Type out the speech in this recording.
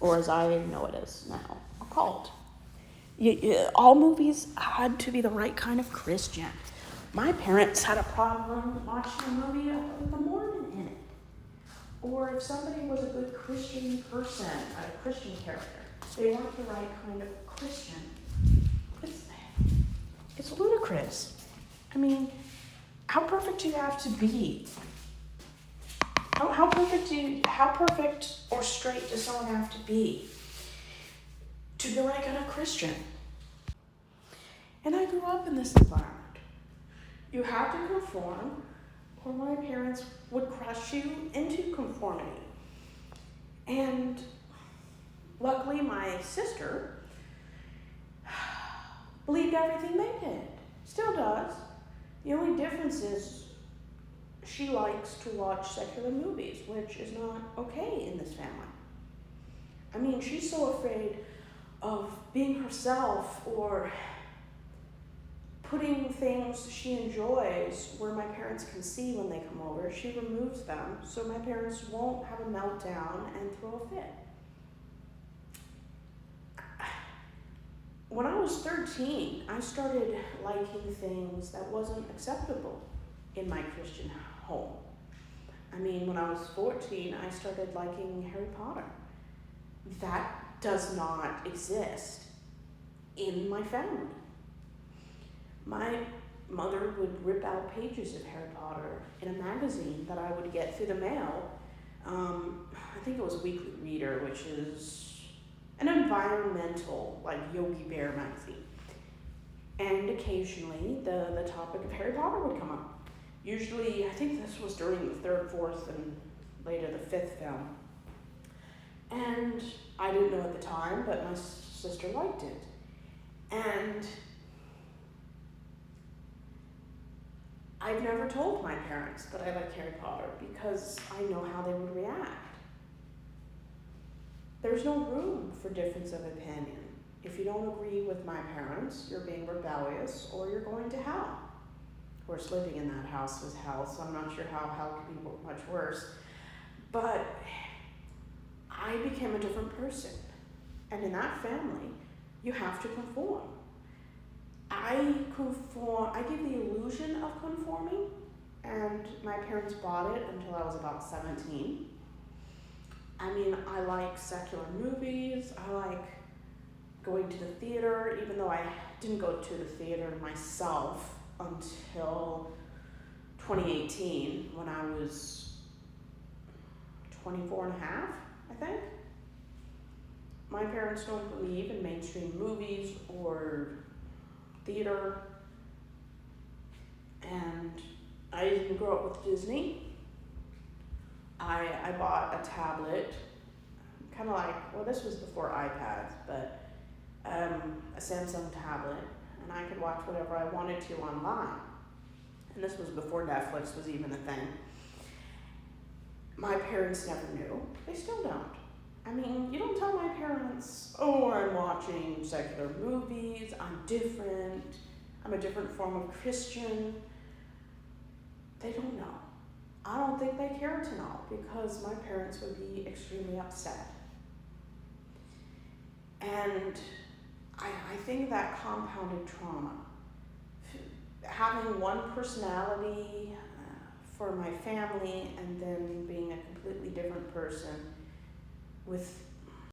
or as I know it is now, a cult. All movies had to be the right kind of Christian. My parents had a problem watching a movie with a Mormon in it. Or if somebody was a good Christian person, a Christian character, they weren't the right kind of Christian. It's ludicrous. I mean, how perfect do you have to be? How perfect or straight does someone have to be to be the right kind of Christian? And I grew up in this environment. You had to conform, or my parents would crush you into conformity. And luckily, my sister believed everything they did. Still does. The only difference is she likes to watch secular movies, which is not okay in this family. I mean, she's so afraid of being herself or putting things she enjoys where my parents can see when they come over. She removes them so my parents won't have a meltdown and throw a fit. When I was 13, I started liking things that wasn't acceptable in my Christian home. I mean, when I was 14, I started liking Harry Potter. That does not exist in my family. My mother would rip out pages of Harry Potter in a magazine that I would get through the mail. I think it was Weekly Reader, which is an environmental, like Yogi Bear magazine. And occasionally the topic of Harry Potter would come up. Usually, I think this was during the third, fourth, and later the fifth film. And I didn't know at the time, but my sister liked it. And I've never told my parents that I like Harry Potter because I know how they would react. There's no room for difference of opinion. If you don't agree with my parents, you're being rebellious or you're going to hell. Of course, living in that house was hell, so I'm not sure how hell could be much worse. But I became a different person. And in that family, you have to conform. I give the illusion of conforming, and my parents bought it until I was about 17. I mean, I like secular movies, I like going to the theater, even though I didn't go to the theater myself until 2018, when I was 24 and a half, I think. My parents don't believe in mainstream movies or theater, and I didn't grow up with Disney. I bought a tablet, kind of like, well, this was before iPads, but a Samsung tablet, and I could watch whatever I wanted to online. And this was before Netflix was even a thing. My parents never knew. They still don't. I mean, you don't tell my parents, oh, I'm watching secular movies, I'm different, I'm a different form of Christian. They don't know. I don't think they care to know because my parents would be extremely upset. And I think that compounded trauma, having one personality for my family and then being a completely different person with